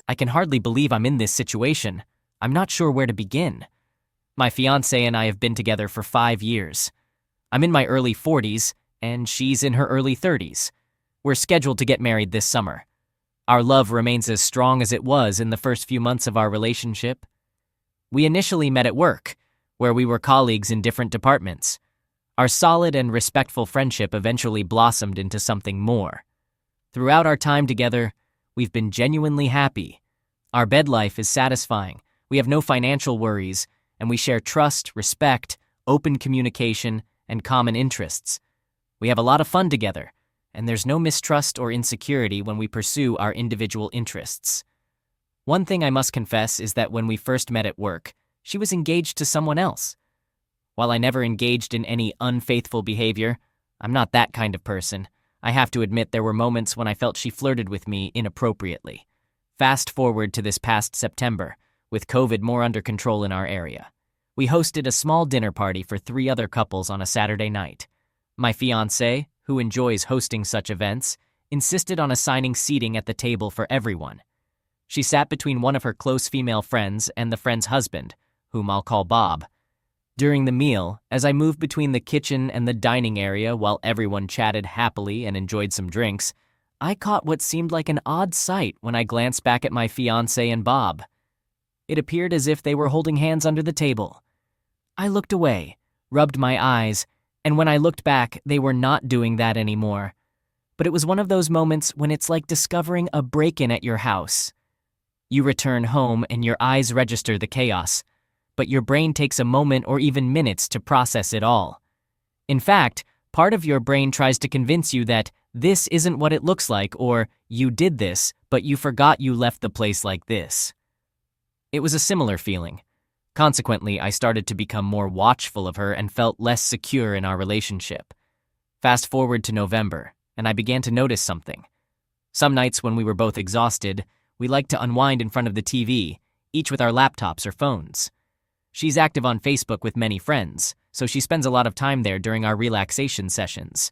I can hardly believe I'm in this situation. I'm not sure where to begin. My fiancée and I have been together for 5 years. I'm in my early 40s, and she's in her early 30s. We're scheduled to get married this summer. Our love remains as strong as it was in the first few months of our relationship. We initially met at work, where we were colleagues in different departments. Our solid and respectful friendship eventually blossomed into something more. Throughout our time together, we've been genuinely happy. Our bed life is satisfying, we have no financial worries, and we share trust, respect, open communication, and common interests. We have a lot of fun together, and there's no mistrust or insecurity when we pursue our individual interests. One thing I must confess is that when we first met at work, she was engaged to someone else. While I never engaged in any unfaithful behavior, I'm not that kind of person. I have to admit there were moments when I felt she flirted with me inappropriately. Fast forward to this past September, with COVID more under control in our area. We hosted a small dinner party for 3 other couples on a Saturday night. My fiancé, who enjoys hosting such events, insisted on assigning seating at the table for everyone. She sat between one of her close female friends and the friend's husband, whom I'll call Bob. During the meal, as I moved between the kitchen and the dining area while everyone chatted happily and enjoyed some drinks, I caught what seemed like an odd sight when I glanced back at my fiancé and Bob. It appeared as if they were holding hands under the table. I looked away, rubbed my eyes, and when I looked back, they were not doing that anymore. But it was one of those moments when it's like discovering a break-in at your house. You return home and your eyes register the chaos, but your brain takes a moment or even minutes to process it all. In fact, part of your brain tries to convince you that this isn't what it looks like, or you did this, but you forgot you left the place like this. It was a similar feeling. Consequently, I started to become more watchful of her and felt less secure in our relationship. Fast forward to November, and I began to notice something. Some nights when we were both exhausted, we liked to unwind in front of the TV, each with our laptops or phones. She's active on Facebook with many friends, so she spends a lot of time there during our relaxation sessions.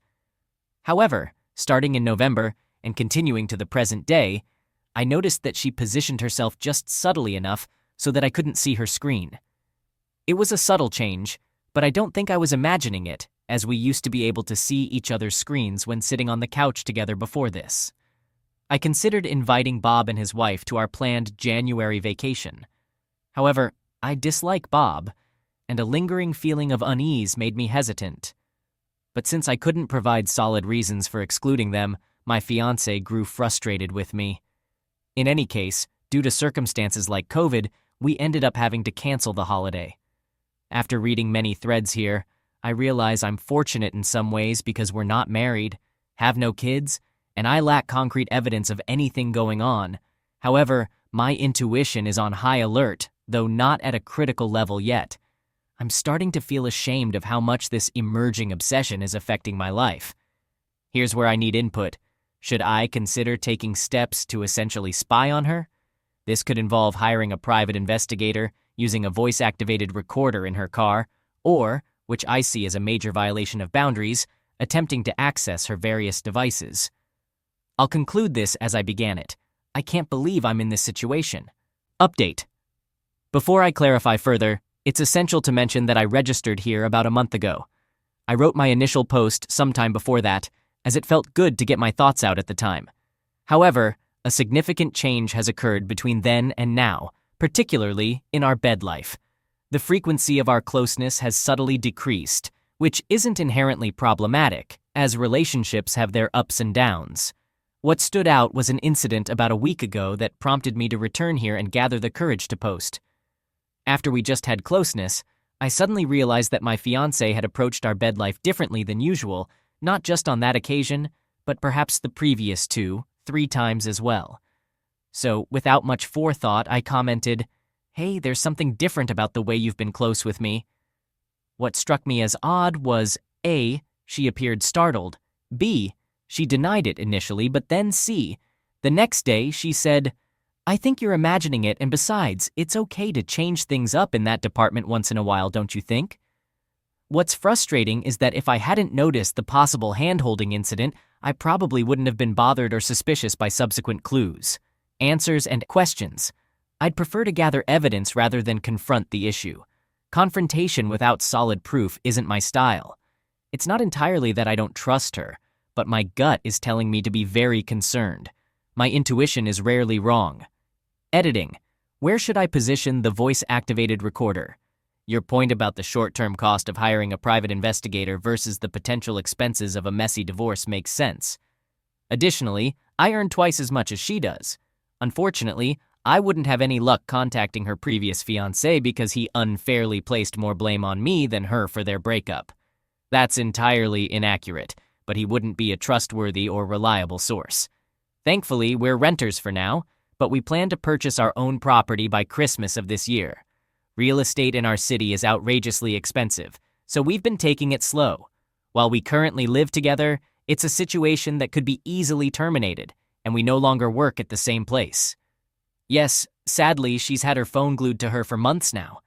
However, starting in November and continuing to the present day, I noticed that she positioned herself just subtly enough so that I couldn't see her screen. It was a subtle change, but I don't think I was imagining it, as we used to be able to see each other's screens when sitting on the couch together before this. I considered inviting Bob and his wife to our planned January vacation. However, I dislike Bob, and a lingering feeling of unease made me hesitant. But since I couldn't provide solid reasons for excluding them, my fiancé grew frustrated with me. In any case, due to circumstances like COVID, we ended up having to cancel the holiday. After reading many threads here, I realize I'm fortunate in some ways because we're not married, have no kids, and I lack concrete evidence of anything going on. However, my intuition is on high alert, though not at a critical level yet. I'm starting to feel ashamed of how much this emerging obsession is affecting my life. Here's where I need input. Should I consider taking steps to essentially spy on her? This could involve hiring a private investigator, using a voice-activated recorder in her car, or, which I see as a major violation of boundaries, attempting to access her various devices. I'll conclude this as I began it. I can't believe I'm in this situation. Update. Before I clarify further, it's essential to mention that I registered here about a month ago. I wrote my initial post sometime before that, as it felt good to get my thoughts out at the time. However, a significant change has occurred between then and now, particularly in our bed life. The frequency of our closeness has subtly decreased, which isn't inherently problematic, as relationships have their ups and downs. What stood out was an incident about a week ago that prompted me to return here and gather the courage to post. After we just had closeness, I suddenly realized that my fiancé had approached our bed life differently than usual, not just on that occasion, but perhaps the previous 2, 3 times as well. So, without much forethought, I commented, "Hey, there's something different about the way you've been close with me." What struck me as odd was A, she appeared startled, B, she denied it initially, but then C, the next day she said, "I think you're imagining it, and besides, it's okay to change things up in that department once in a while, don't you think?" What's frustrating is that if I hadn't noticed the possible hand-holding incident, I probably wouldn't have been bothered or suspicious by subsequent clues. answers, and questions. I'd prefer to gather evidence rather than confront the issue. Confrontation without solid proof isn't my style. It's not entirely that I don't trust her, but my gut is telling me to be very concerned. My intuition is rarely wrong. Editing. Where should I position the voice-activated recorder? Your point about the short-term cost of hiring a private investigator versus the potential expenses of a messy divorce makes sense. Additionally, I earn twice as much as she does. Unfortunately, I wouldn't have any luck contacting her previous fiancé because he unfairly placed more blame on me than her for their breakup. That's entirely inaccurate, but he wouldn't be a trustworthy or reliable source. Thankfully, we're renters for now, but we plan to purchase our own property by Christmas of this year. Real estate in our city is outrageously expensive, so we've been taking it slow. While we currently live together, it's a situation that could be easily terminated, and we no longer work at the same place. Yes, sadly, she's had her phone glued to her for months now.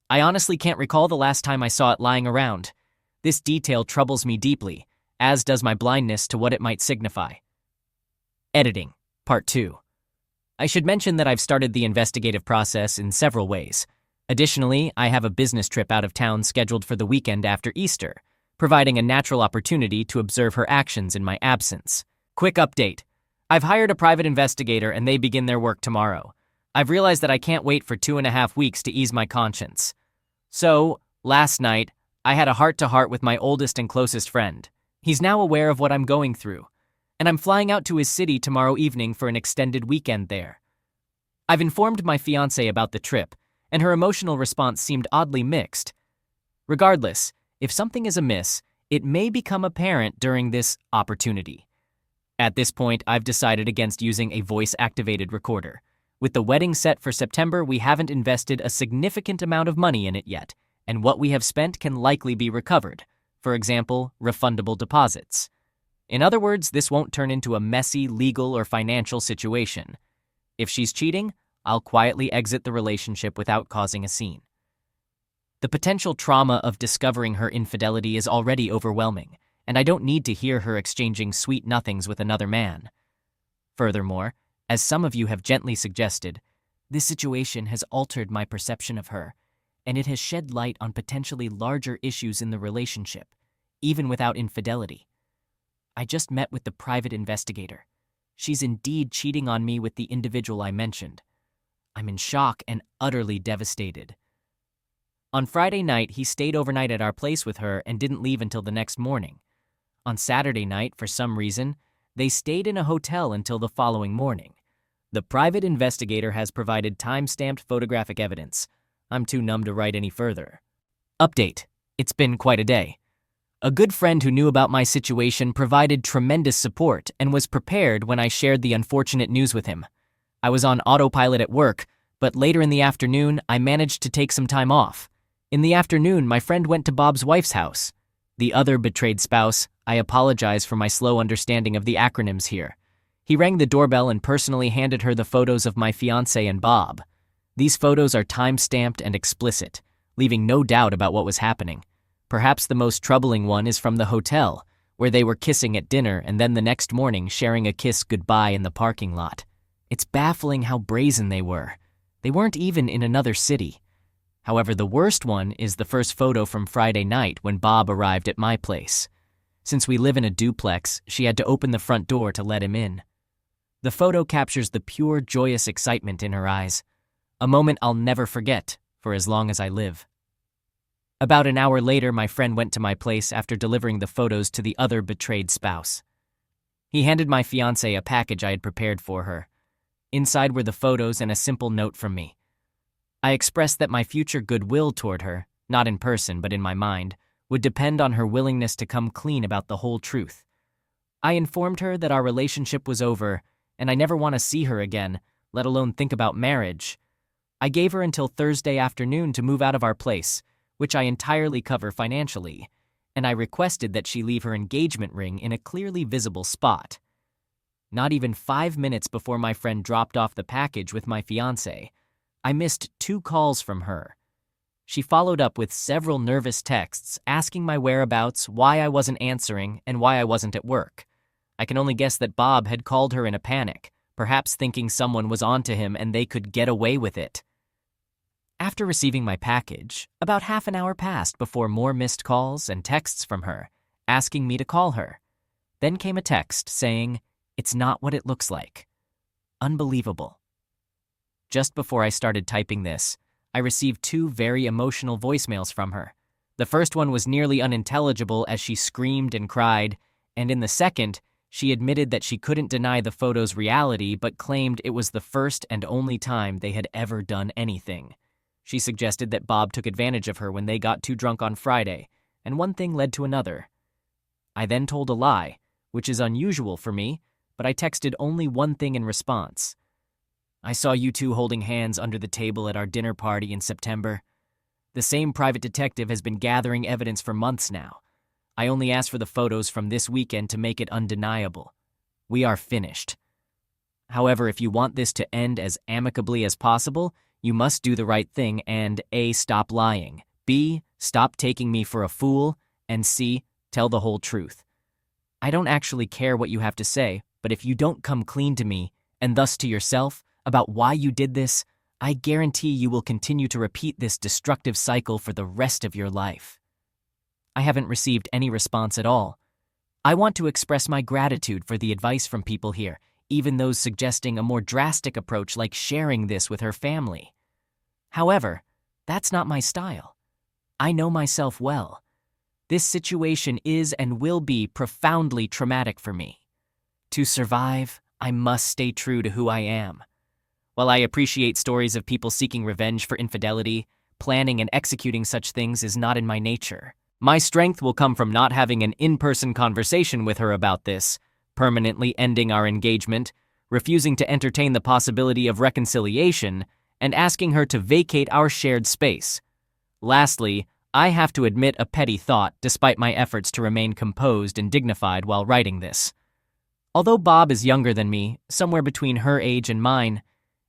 I honestly can't recall the last time I saw it lying around. This detail troubles me deeply, as does my blindness to what it might signify. Editing, Part 2. I should mention that I've started the investigative process in several ways. Additionally, I have a business trip out of town scheduled for the weekend after Easter, providing a natural opportunity to observe her actions in my absence. Quick update. I've hired a private investigator and they begin their work tomorrow. I've realized that I can't wait for 2.5 weeks to ease my conscience. So, last night, I had a heart-to-heart with my oldest and closest friend. He's now aware of what I'm going through, and I'm flying out to his city tomorrow evening for an extended weekend there. I've informed my fiancée about the trip, and her emotional response seemed oddly mixed. Regardless, if something is amiss, it may become apparent during this opportunity. At this point, I've decided against using a voice-activated recorder. With the wedding set for September, we haven't invested a significant amount of money in it yet, and what we have spent can likely be recovered. For example, refundable deposits. In other words, this won't turn into a messy legal or financial situation. If she's cheating, I'll quietly exit the relationship without causing a scene. The potential trauma of discovering her infidelity is already overwhelming, and I don't need to hear her exchanging sweet nothings with another man. Furthermore, as some of you have gently suggested, this situation has altered my perception of her, and it has shed light on potentially larger issues in the relationship, even without infidelity. I just met with the private investigator. She's indeed cheating on me with the individual I mentioned. I'm in shock and utterly devastated. On Friday night, he stayed overnight at our place with her and didn't leave until the next morning. On Saturday night, for some reason, they stayed in a hotel until the following morning. The private investigator has provided time-stamped photographic evidence. I'm too numb to write any further. Update. It's been quite a day. A good friend who knew about my situation provided tremendous support and was prepared when I shared the unfortunate news with him. I was on autopilot at work, but later in the afternoon, I managed to take some time off. In the afternoon, my friend went to Bob's wife's house. The other betrayed spouse, I apologize for my slow understanding of the acronyms here. He rang the doorbell and personally handed her the photos of my fiancé and Bob. These photos are time-stamped and explicit, leaving no doubt about what was happening. Perhaps the most troubling one is from the hotel, where they were kissing at dinner and then the next morning sharing a kiss goodbye in the parking lot. It's baffling how brazen they were. They weren't even in another city. However, the worst one is the first photo from Friday night when Bob arrived at my place. Since we live in a duplex, she had to open the front door to let him in. The photo captures the pure, joyous excitement in her eyes, a moment I'll never forget for as long as I live. About an hour later, my friend went to my place after delivering the photos to the other betrayed spouse. He handed my fiancée a package I had prepared for her. Inside were the photos and a simple note from me. I expressed that my future goodwill toward her, not in person but in my mind, would depend on her willingness to come clean about the whole truth. I informed her that our relationship was over and I never want to see her again, let alone think about marriage. I gave her until Thursday afternoon to move out of our place, which I entirely cover financially, and I requested that she leave her engagement ring in a clearly visible spot. Not even 5 minutes before my friend dropped off the package with my fiancé, I missed 2 calls from her. She followed up with several nervous texts asking my whereabouts, why I wasn't answering, and why I wasn't at work. I can only guess that Bob had called her in a panic, perhaps thinking someone was onto him and they could get away with it. After receiving my package, about half an hour passed before more missed calls and texts from her, asking me to call her. Then came a text saying, "It's not what it looks like." Unbelievable. Just before I started typing this, I received 2 very emotional voicemails from her. The first one was nearly unintelligible as she screamed and cried, and in the second, she admitted that she couldn't deny the photo's reality but claimed it was the first and only time they had ever done anything. She suggested that Bob took advantage of her when they got too drunk on Friday, and one thing led to another. I then told a lie, which is unusual for me, but I texted only one thing in response. "I saw you 2 holding hands under the table at our dinner party in September. The same private detective has been gathering evidence for months now. I only asked for the photos from this weekend to make it undeniable. We are finished. However, if you want this to end as amicably as possible, you must do the right thing and A, stop lying, B, stop taking me for a fool, and C, tell the whole truth. I don't actually care what you have to say, but if you don't come clean to me, and thus to yourself, about why you did this, I guarantee you will continue to repeat this destructive cycle for the rest of your life." I haven't received any response at all. I want to express my gratitude for the advice from people here, even those suggesting a more drastic approach like sharing this with her family. However, that's not my style. I know myself well. This situation is and will be profoundly traumatic for me. To survive, I must stay true to who I am. While I appreciate stories of people seeking revenge for infidelity, planning and executing such things is not in my nature. My strength will come from not having an in-person conversation with her about this, permanently ending our engagement, refusing to entertain the possibility of reconciliation, and asking her to vacate our shared space. Lastly, I have to admit a petty thought despite my efforts to remain composed and dignified while writing this. Although Bob is younger than me, somewhere between her age and mine,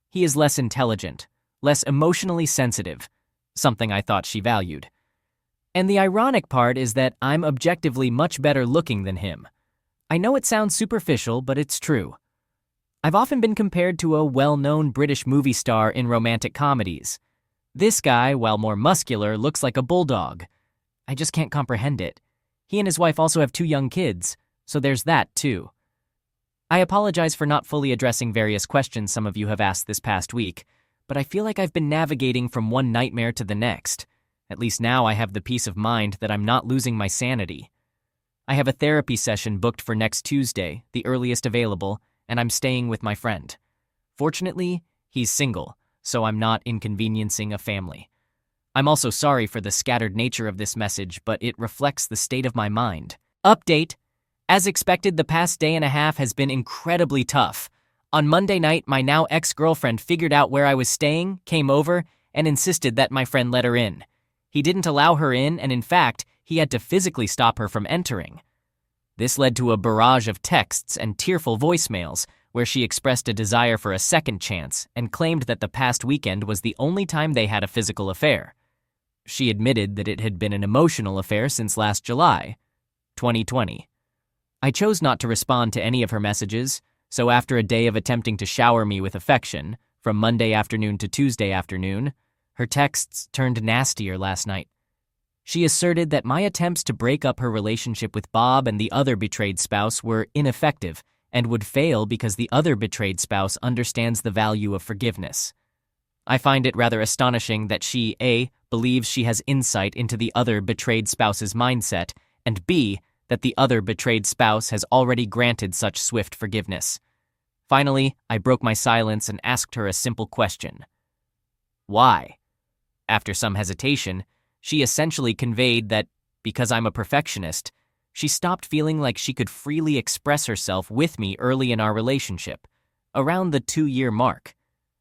he is less intelligent, less emotionally sensitive, something I thought she valued. And the ironic part is that I'm objectively much better looking than him. I know it sounds superficial, but it's true. I've often been compared to a well-known British movie star in romantic comedies. This guy, while more muscular, looks like a bulldog. I just can't comprehend it. He and his wife also have 2 young kids, so there's that too. I apologize for not fully addressing various questions some of you have asked this past week, but I feel like I've been navigating from one nightmare to the next. At least now I have the peace of mind that I'm not losing my sanity. I have a therapy session booked for next Tuesday, the earliest available, and I'm staying with my friend. Fortunately, he's single, so I'm not inconveniencing a family. I'm also sorry for the scattered nature of this message, but it reflects the state of my mind. Update. As expected, the past day and a half has been incredibly tough. On Monday night, my now ex-girlfriend figured out where I was staying, came over, and insisted that my friend let her in. He didn't allow her in, and in fact, he had to physically stop her from entering. This led to a barrage of texts and tearful voicemails where she expressed a desire for a second chance and claimed that the past weekend was the only time they had a physical affair. She admitted that it had been an emotional affair since last July, 2020. I chose not to respond to any of her messages, so after a day of attempting to shower me with affection, from Monday afternoon to Tuesday afternoon, her texts turned nastier last night. She asserted that my attempts to break up her relationship with Bob and the other betrayed spouse were ineffective and would fail because the other betrayed spouse understands the value of forgiveness. I find it rather astonishing that she, A, believes she has insight into the other betrayed spouse's mindset, and B, that the other betrayed spouse has already granted such swift forgiveness. Finally, I broke my silence and asked her a simple question. Why? After some hesitation, she essentially conveyed that, because I'm a perfectionist, she stopped feeling like she could freely express herself with me early in our relationship, around the 2-year mark.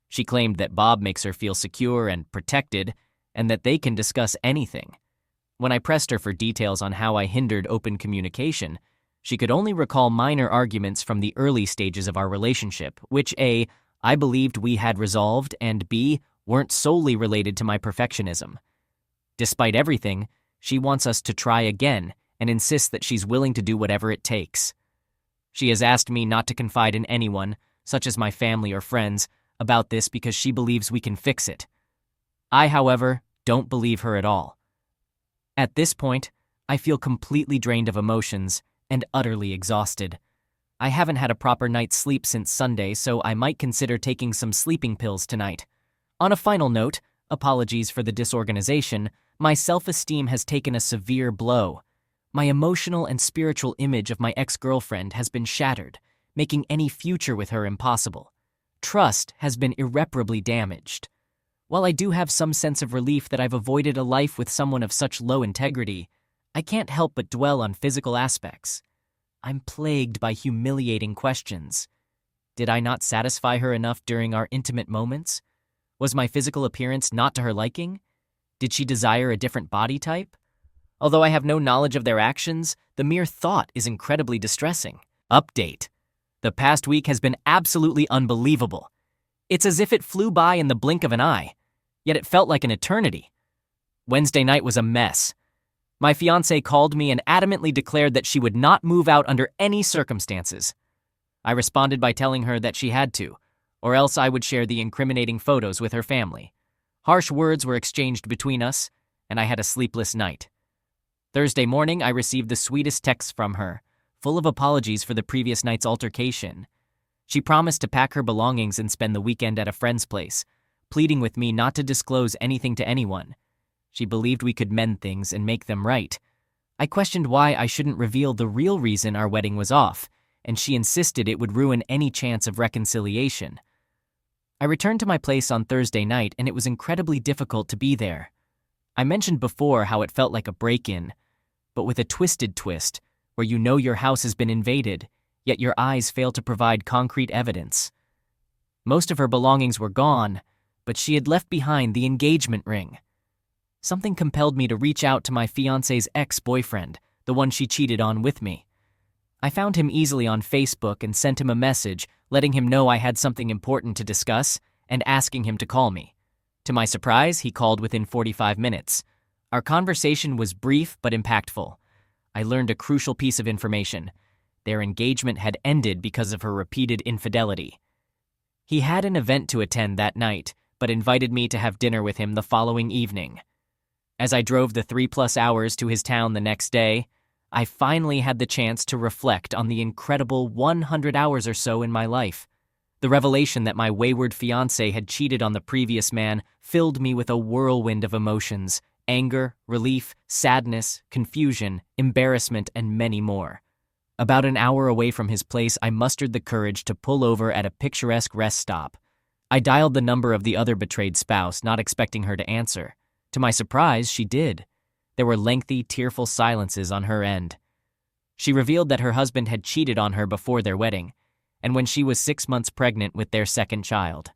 She claimed that Bob makes her feel secure and protected, and that they can discuss anything. When I pressed her for details on how I hindered open communication, she could only recall minor arguments from the early stages of our relationship, which A, I believed we had resolved, and B, weren't solely related to my perfectionism. Despite everything, she wants us to try again and insists that she's willing to do whatever it takes. She has asked me not to confide in anyone, such as my family or friends, about this because she believes we can fix it. I, however, don't believe her at all. At this point, I feel completely drained of emotions and utterly exhausted. I haven't had a proper night's sleep since Sunday, so I might consider taking some sleeping pills tonight. On a final note, apologies for the disorganization, my self-esteem has taken a severe blow. My emotional and spiritual image of my ex-girlfriend has been shattered, making any future with her impossible. Trust has been irreparably damaged. While I do have some sense of relief that I've avoided a life with someone of such low integrity, I can't help but dwell on physical aspects. I'm plagued by humiliating questions. Did I not satisfy her enough during our intimate moments? Was my physical appearance not to her liking? Did she desire a different body type? Although I have no knowledge of their actions, the mere thought is incredibly distressing. Update. The past week has been absolutely unbelievable. It's as if it flew by in the blink of an eye, yet it felt like an eternity. Wednesday night was a mess. My fiancée called me and adamantly declared that she would not move out under any circumstances. I responded by telling her that she had to, or else I would share the incriminating photos with her family. Harsh words were exchanged between us, and I had a sleepless night. Thursday morning, I received the sweetest text from her, full of apologies for the previous night's altercation. She promised to pack her belongings and spend the weekend at a friend's place, pleading with me not to disclose anything to anyone. She believed we could mend things and make them right. I questioned why I shouldn't reveal the real reason our wedding was off, and she insisted it would ruin any chance of reconciliation. I returned to my place on Thursday night, and it was incredibly difficult to be there. I mentioned before how it felt like a break-in, but with a twisted twist, where you know your house has been invaded, yet your eyes fail to provide concrete evidence. Most of her belongings were gone, but she had left behind the engagement ring. Something compelled me to reach out to my fiancé's ex-boyfriend, the one she cheated on with me. I found him easily on Facebook and sent him a message letting him know I had something important to discuss and asking him to call me. To my surprise, he called within 45 minutes. Our conversation was brief but impactful. I learned a crucial piece of information. Their engagement had ended because of her repeated infidelity. He had an event to attend that night, but invited me to have dinner with him the following evening. As I drove the 3+ hours to his town the next day, I finally had the chance to reflect on the incredible 100 hours or so in my life. The revelation that my wayward fiancé had cheated on the previous man filled me with a whirlwind of emotions: anger, relief, sadness, confusion, embarrassment, and many more. About an hour away from his place, I mustered the courage to pull over at a picturesque rest stop. I dialed the number of the other betrayed spouse, not expecting her to answer. To my surprise, she did. There were lengthy, tearful silences on her end. She revealed that her husband had cheated on her before their wedding, and when she was 6 months pregnant with their second child.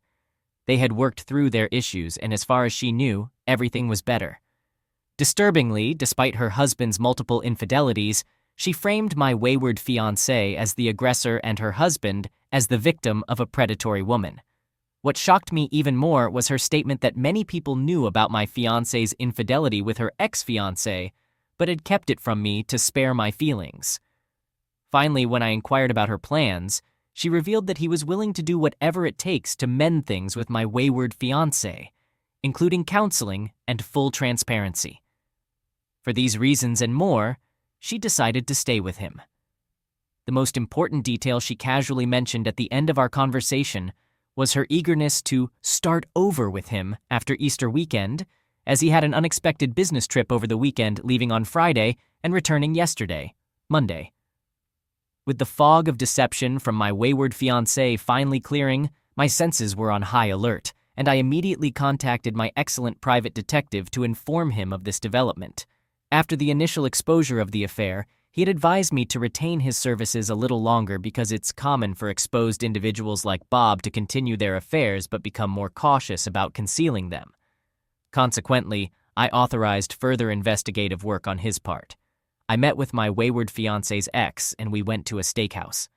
They had worked through their issues, and as far as she knew, everything was better. Disturbingly, despite her husband's multiple infidelities, she framed my wayward fiancé as the aggressor and her husband as the victim of a predatory woman. What shocked me even more was her statement that many people knew about my fiancé's infidelity with her ex-fiancé, but had kept it from me to spare my feelings. Finally, when I inquired about her plans, she revealed that he was willing to do whatever it takes to mend things with my wayward fiancé, including counseling and full transparency. For these reasons and more, she decided to stay with him. The most important detail she casually mentioned at the end of our conversation was her eagerness to start over with him after Easter weekend, as he had an unexpected business trip over the weekend, leaving on Friday and returning yesterday, Monday. With the fog of deception from my wayward fiancé finally clearing, my senses were on high alert, and I immediately contacted my excellent private detective to inform him of this development. After the initial exposure of the affair, he had advised me to retain his services a little longer because it's common for exposed individuals like Bob to continue their affairs but become more cautious about concealing them. Consequently, I authorized further investigative work on his part. I met with my wayward fiancé's ex, and we went to a steakhouse.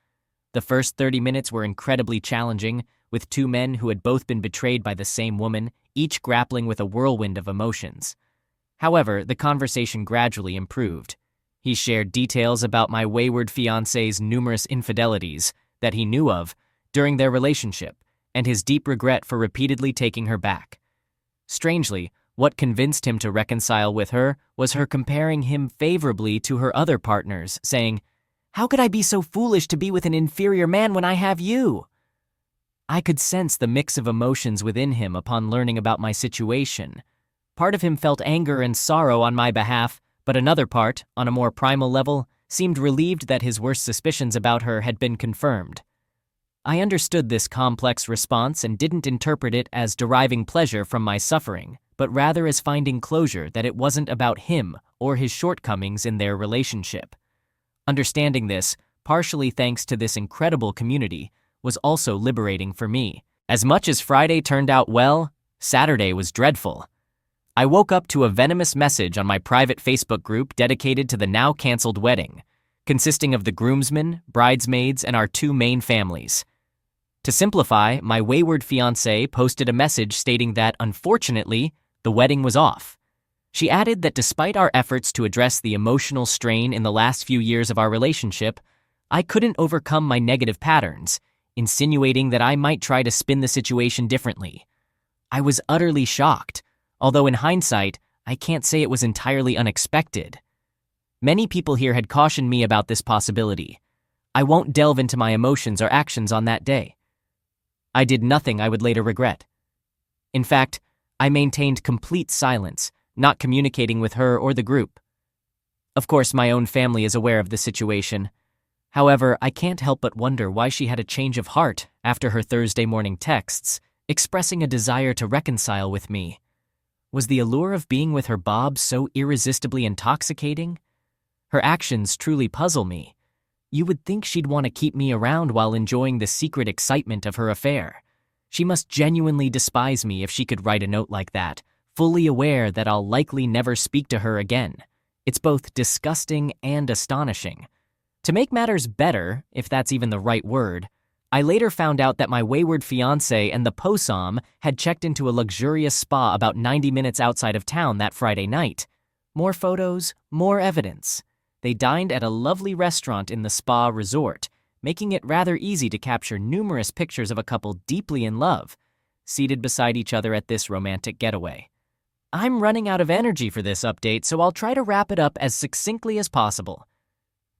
The first 30 minutes were incredibly challenging, with two men who had both been betrayed by the same woman, each grappling with a whirlwind of emotions. However, the conversation gradually improved. He shared details about my wayward fiancé's numerous infidelities that he knew of, during their relationship, and his deep regret for repeatedly taking her back. Strangely, what convinced him to reconcile with her was her comparing him favorably to her other partners, saying, "How could I be so foolish to be with an inferior man when I have you?" I could sense the mix of emotions within him upon learning about my situation. Part of him felt anger and sorrow on my behalf, but another part, on a more primal level, seemed relieved that his worst suspicions about her had been confirmed. I understood this complex response and didn't interpret it as deriving pleasure from my suffering, but rather as finding closure that it wasn't about him or his shortcomings in their relationship. Understanding this, partially thanks to this incredible community, was also liberating for me. As much as Friday turned out well, Saturday was dreadful. I woke up to a venomous message on my private Facebook group dedicated to the now-canceled wedding, consisting of the groomsmen, bridesmaids, and our two main families. To simplify, my wayward fiancée posted a message stating that, unfortunately, the wedding was off. She added that despite our efforts to address the emotional strain in the last few years of our relationship, I couldn't overcome my negative patterns, insinuating that I might try to spin the situation differently. I was utterly shocked, although in hindsight, I can't say it was entirely unexpected. Many people here had cautioned me about this possibility. I won't delve into my emotions or actions on that day. I did nothing I would later regret. In fact, I maintained complete silence, not communicating with her or the group. Of course, my own family is aware of the situation. However, I can't help but wonder why she had a change of heart after her Thursday morning texts, expressing a desire to reconcile with me. Was the allure of being with her Bob so irresistibly intoxicating? Her actions truly puzzle me. You would think she'd want to keep me around while enjoying the secret excitement of her affair. She must genuinely despise me if she could write a note like that, fully aware that I'll likely never speak to her again. It's both disgusting and astonishing. To make matters better, if that's even the right word, I later found out that my wayward fiancé and the posam had checked into a luxurious spa about 90 minutes outside of town that Friday night. More photos, more evidence. They dined at a lovely restaurant in the spa resort, making it rather easy to capture numerous pictures of a couple deeply in love, seated beside each other at this romantic getaway. I'm running out of energy for this update, so I'll try to wrap it up as succinctly as possible.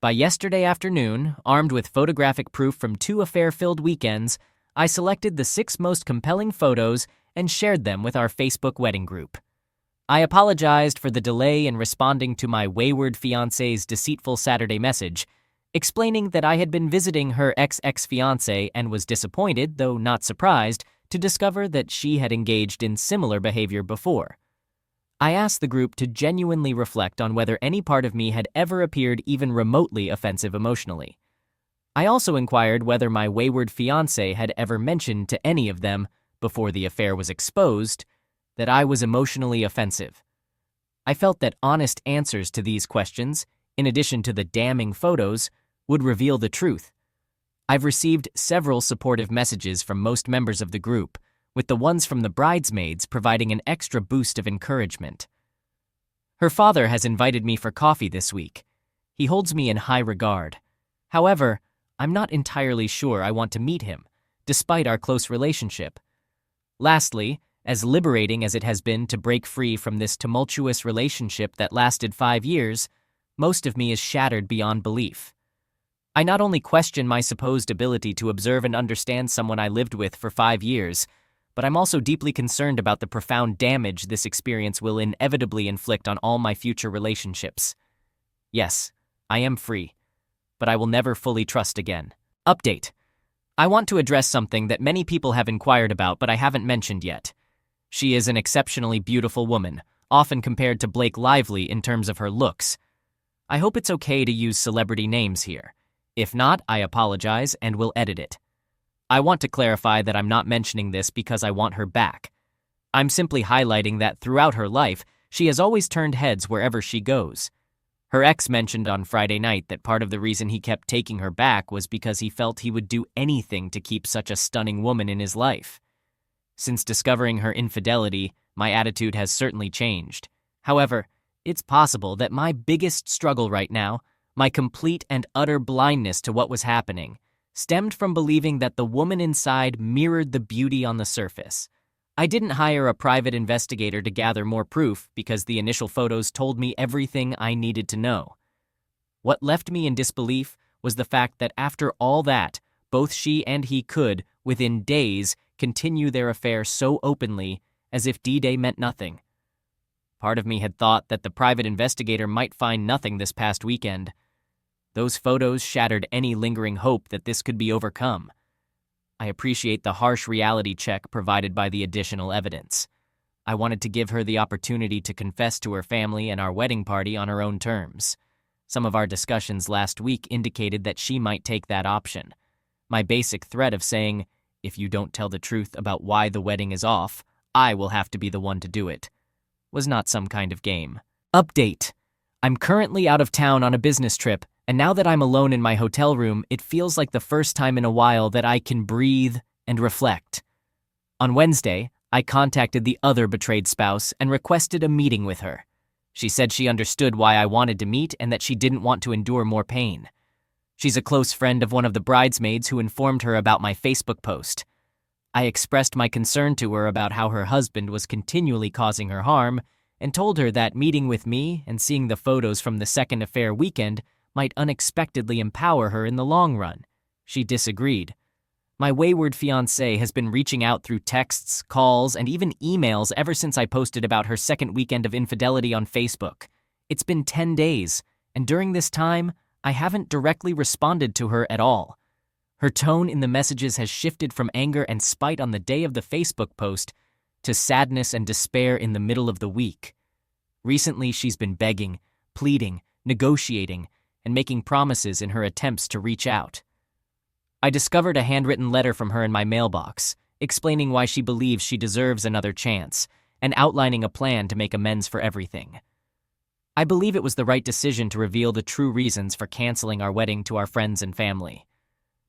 By yesterday afternoon, armed with photographic proof from 2 affair-filled weekends, I selected the 6 most compelling photos and shared them with our Facebook wedding group. I apologized for the delay in responding to my wayward fiancé's deceitful Saturday message, explaining that I had been visiting her ex-fiancé and was disappointed, though not surprised, to discover that she had engaged in similar behavior before. I asked the group to genuinely reflect on whether any part of me had ever appeared even remotely offensive emotionally. I also inquired whether my wayward fiancé had ever mentioned to any of them, before the affair was exposed, that I was emotionally offensive. I felt that honest answers to these questions, in addition to the damning photos, would reveal the truth. I've received several supportive messages from most members of the group, with the ones from the bridesmaids providing an extra boost of encouragement. Her father has invited me for coffee this week. He holds me in high regard. However, I'm not entirely sure I want to meet him, despite our close relationship. Lastly, as liberating as it has been to break free from this tumultuous relationship that lasted 5 years, most of me is shattered beyond belief. I not only question my supposed ability to observe and understand someone I lived with for 5 years, but I'm also deeply concerned about the profound damage this experience will inevitably inflict on all my future relationships. Yes, I am free, but I will never fully trust again. Update. I want to address something that many people have inquired about but I haven't mentioned yet. She is an exceptionally beautiful woman, often compared to Blake Lively in terms of her looks. I hope it's okay to use celebrity names here. If not, I apologize and will edit it. I want to clarify that I'm not mentioning this because I want her back. I'm simply highlighting that throughout her life, she has always turned heads wherever she goes. Her ex mentioned on Friday night that part of the reason he kept taking her back was because he felt he would do anything to keep such a stunning woman in his life. Since discovering her infidelity, my attitude has certainly changed. However, it's possible that my biggest struggle right now, my complete and utter blindness to what was happening, stemmed from believing that the woman inside mirrored the beauty on the surface. I didn't hire a private investigator to gather more proof because the initial photos told me everything I needed to know. What left me in disbelief was the fact that after all that, both she and he could, within days, continue their affair so openly as if D-Day meant nothing. Part of me had thought that the private investigator might find nothing this past weekend. Those photos shattered any lingering hope that this could be overcome. I appreciate the harsh reality check provided by the additional evidence. I wanted to give her the opportunity to confess to her family and our wedding party on her own terms. Some of our discussions last week indicated that she might take that option. My basic threat of saying, "If you don't tell the truth about why the wedding is off, I will have to be the one to do it," was not some kind of game. Update. I'm currently out of town on a business trip, and now that I'm alone in my hotel room, it feels like the first time in a while that I can breathe and reflect. On Wednesday, I contacted the other betrayed spouse and requested a meeting with her. She said she understood why I wanted to meet and that she didn't want to endure more pain. She's a close friend of one of the bridesmaids who informed her about my Facebook post. I expressed my concern to her about how her husband was continually causing her harm and told her that meeting with me and seeing the photos from the second affair weekend might unexpectedly empower her in the long run. She disagreed. My wayward fiancée has been reaching out through texts, calls, and even emails ever since I posted about her second weekend of infidelity on Facebook. It's been 10 days, and during this time, I haven't directly responded to her at all. Her tone in the messages has shifted from anger and spite on the day of the Facebook post to sadness and despair in the middle of the week. Recently, she's been begging, pleading, negotiating, and making promises in her attempts to reach out. I discovered a handwritten letter from her in my mailbox, explaining why she believes she deserves another chance, and outlining a plan to make amends for everything. I believe it was the right decision to reveal the true reasons for canceling our wedding to our friends and family.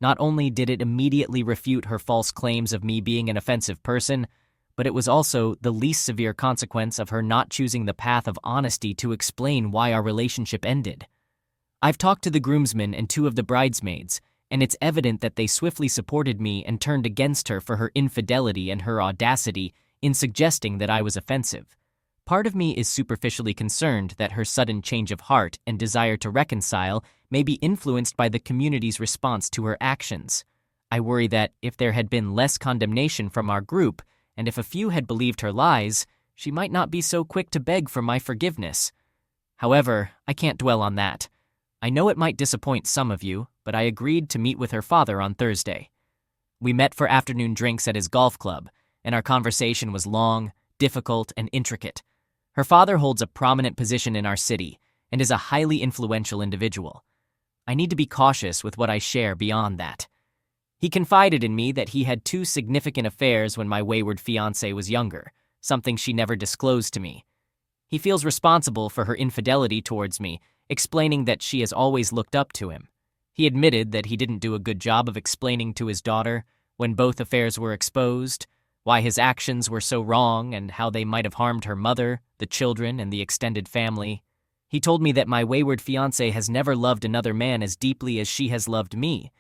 Not only did it immediately refute her false claims of me being an offensive person, but it was also the least severe consequence of her not choosing the path of honesty to explain why our relationship ended. I've talked to the groomsmen and 2 of the bridesmaids, and it's evident that they swiftly supported me and turned against her for her infidelity and her audacity in suggesting that I was offensive. Part of me is superficially concerned that her sudden change of heart and desire to reconcile may be influenced by the community's response to her actions. I worry that if there had been less condemnation from our group, and if a few had believed her lies, she might not be so quick to beg for my forgiveness. However, I can't dwell on that. I know it might disappoint some of you, but I agreed to meet with her father on Thursday. We met for afternoon drinks at his golf club, and our conversation was long, difficult, and intricate. Her father holds a prominent position in our city and is a highly influential individual. I need to be cautious with what I share beyond that. He confided in me that he had 2 significant affairs when my wayward fiancée was younger, something she never disclosed to me. He feels responsible for her infidelity towards me, explaining that she has always looked up to him. He admitted that he didn't do a good job of explaining to his daughter, when both affairs were exposed, why his actions were so wrong and how they might have harmed her mother, the children, and the extended family. He told me that my wayward fiancée has never loved another man as deeply as she has loved me,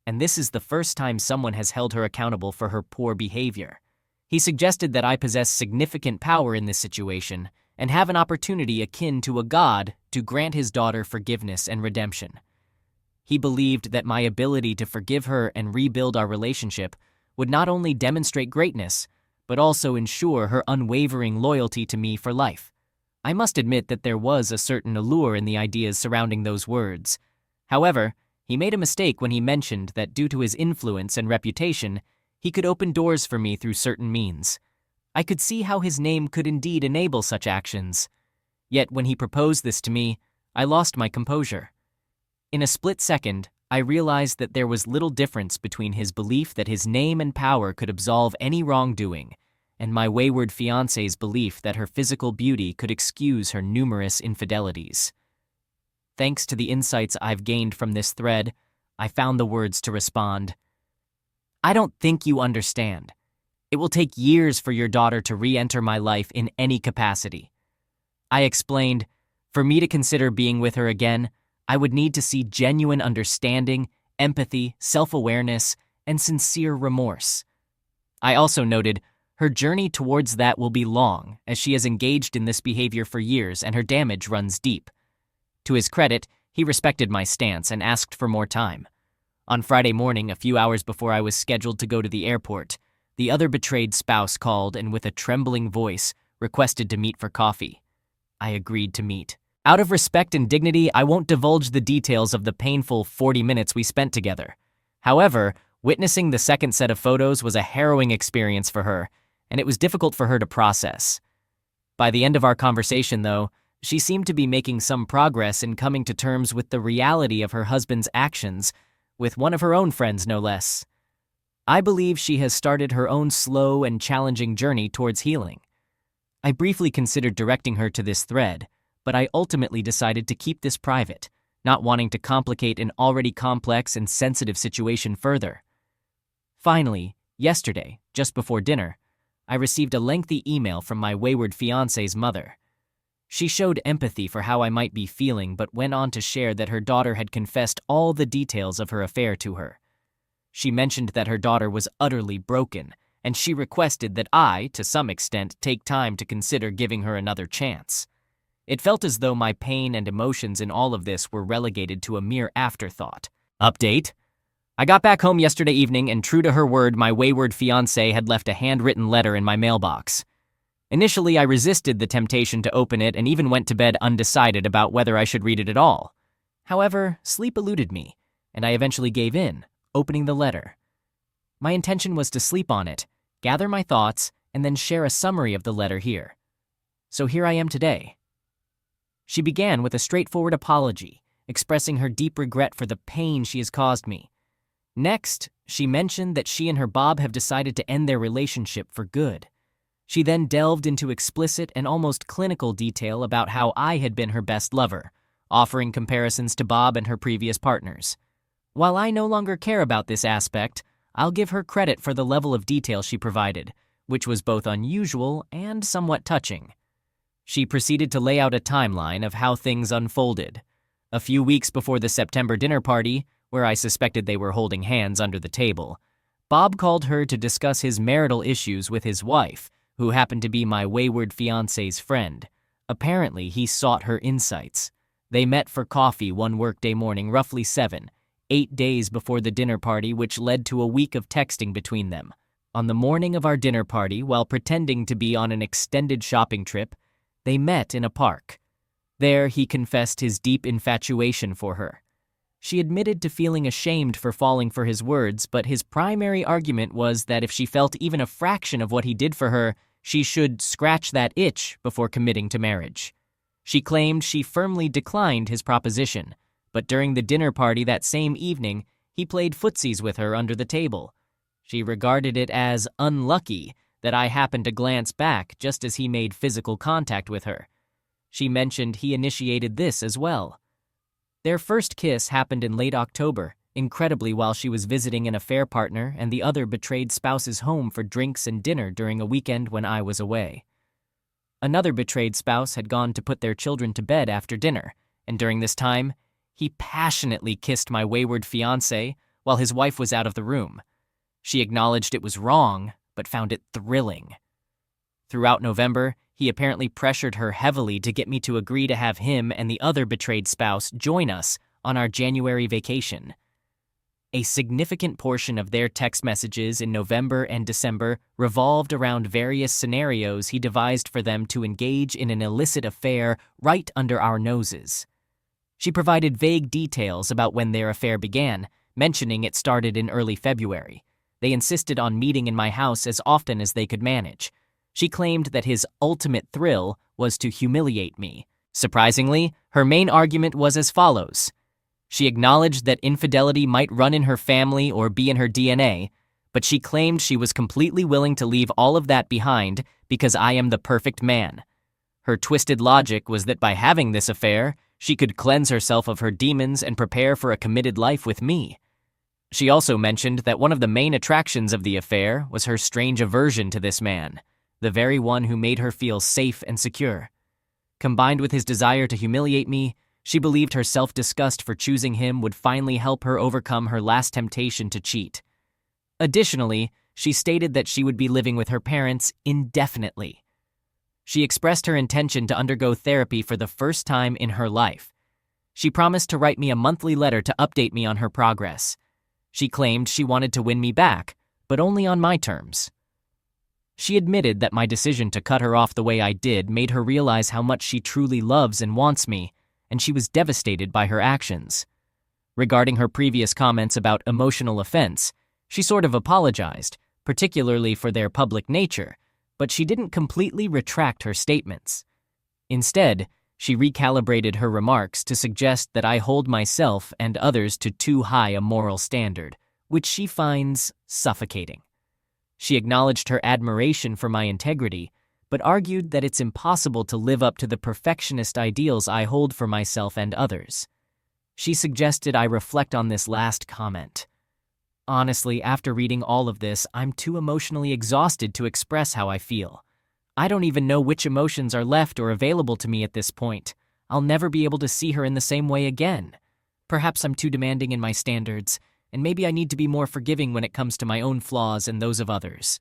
and this is the first time someone has held her accountable for her poor behavior. He suggested that I possess significant power in this situation and have an opportunity akin to a god to grant his daughter forgiveness and redemption. He believed that my ability to forgive her and rebuild our relationship would not only demonstrate greatness, but also ensure her unwavering loyalty to me for life. I must admit that there was a certain allure in the ideas surrounding those words. However, he made a mistake when he mentioned that due to his influence and reputation, he could open doors for me through certain means. I could see how his name could indeed enable such actions. Yet when he proposed this to me, I lost my composure. In a split second, I realized that there was little difference between his belief that his name and power could absolve any wrongdoing, and my wayward fiancée's belief that her physical beauty could excuse her numerous infidelities. Thanks to the insights I've gained from this thread, I found the words to respond. I don't think you understand. It will take years for your daughter to re-enter my life in any capacity. I explained, for me to consider being with her again, I would need to see genuine understanding, empathy, self-awareness, and sincere remorse. I also noted her journey towards that will be long, as she has engaged in this behavior for years and her damage runs deep. To his credit, he respected my stance and asked for more time. On Friday morning, a few hours before I was scheduled to go to the airport, the other betrayed spouse called and with a trembling voice requested to meet for coffee. I agreed to meet. Out of respect and dignity, I won't divulge the details of the painful 40 minutes we spent together. However, witnessing the second set of photos was a harrowing experience for her, and it was difficult for her to process. By the end of our conversation, though, she seemed to be making some progress in coming to terms with the reality of her husband's actions, with one of her own friends no less. I believe she has started her own slow and challenging journey towards healing. I briefly considered directing her to this thread, but I ultimately decided to keep this private, not wanting to complicate an already complex and sensitive situation further. Finally, yesterday, just before dinner, I received a lengthy email from my wayward fiance's mother. She showed empathy for how I might be feeling, but went on to share that her daughter had confessed all the details of her affair to her. She mentioned that her daughter was utterly broken, and she requested that I, to some extent, take time to consider giving her another chance. It felt as though my pain and emotions in all of this were relegated to a mere afterthought. Update: I got back home yesterday evening, and true to her word, my wayward fiancé had left a handwritten letter in my mailbox. Initially, I resisted the temptation to open it and even went to bed undecided about whether I should read it at all. However, sleep eluded me, and I eventually gave in, opening the letter. My intention was to sleep on it, gather my thoughts, and then share a summary of the letter here. So here I am today. She began with a straightforward apology, expressing her deep regret for the pain she has caused me. Next, she mentioned that she and her Bob have decided to end their relationship for good. She then delved into explicit and almost clinical detail about how I had been her best lover, offering comparisons to Bob and her previous partners. While I no longer care about this aspect, I'll give her credit for the level of detail she provided, which was both unusual and somewhat touching. She proceeded to lay out a timeline of how things unfolded. A few weeks before the September dinner party, where I suspected they were holding hands under the table, Bob called her to discuss his marital issues with his wife, who happened to be my wayward fiancé's friend. Apparently, he sought her insights. They met for coffee one workday morning, roughly 8 days before the dinner party, which led to a week of texting between them. On the morning of our dinner party, while pretending to be on an extended shopping trip, they met in a park. There, he confessed his deep infatuation for her. She admitted to feeling ashamed for falling for his words, but his primary argument was that if she felt even a fraction of what he did for her, she should scratch that itch before committing to marriage. She claimed she firmly declined his proposition, but during the dinner party that same evening, he played footsies with her under the table. She regarded it as unlucky that I happened to glance back just as he made physical contact with her. She mentioned he initiated this as well. Their first kiss happened in late October, incredibly while she was visiting an affair partner and the other betrayed spouse's home for drinks and dinner during a weekend when I was away. Another betrayed spouse had gone to put their children to bed after dinner, and during this time, he passionately kissed my wayward fiancé while his wife was out of the room. She acknowledged it was wrong, but found it thrilling. Throughout November, he apparently pressured her heavily to get me to agree to have him and the other betrayed spouse join us on our January vacation. A significant portion of their text messages in November and December revolved around various scenarios he devised for them to engage in an illicit affair right under our noses. She provided vague details about when their affair began, mentioning it started in early February. They insisted on meeting in my house as often as they could manage. She claimed that his ultimate thrill was to humiliate me. Surprisingly, her main argument was as follows. She acknowledged that infidelity might run in her family or be in her DNA, but she claimed she was completely willing to leave all of that behind because I am the perfect man. Her twisted logic was that by having this affair, she could cleanse herself of her demons and prepare for a committed life with me. She also mentioned that one of the main attractions of the affair was her strange aversion to this man, the very one who made her feel safe and secure. Combined with his desire to humiliate me, She believed her self-disgust for choosing him would finally help her overcome her last temptation to cheat. Additionally, she stated that she would be living with her parents indefinitely. She expressed her intention to undergo therapy for the first time in her life. She promised to write me a monthly letter to update me on her progress. She claimed she wanted to win me back, but only on my terms. She admitted that my decision to cut her off the way I did made her realize how much she truly loves and wants me, and she was devastated by her actions. Regarding her previous comments about emotional offense, she sort of apologized, particularly for their public nature, but she didn't completely retract her statements. Instead, she recalibrated her remarks to suggest that I hold myself and others to too high a moral standard, which she finds suffocating. She acknowledged her admiration for my integrity, but argued that it's impossible to live up to the perfectionist ideals I hold for myself and others. She suggested I reflect on this last comment. Honestly, after reading all of this, I'm too emotionally exhausted to express how I feel. I don't even know which emotions are left or available to me at this point. I'll never be able to see her in the same way again. Perhaps I'm too demanding in my standards, and maybe I need to be more forgiving when it comes to my own flaws and those of others.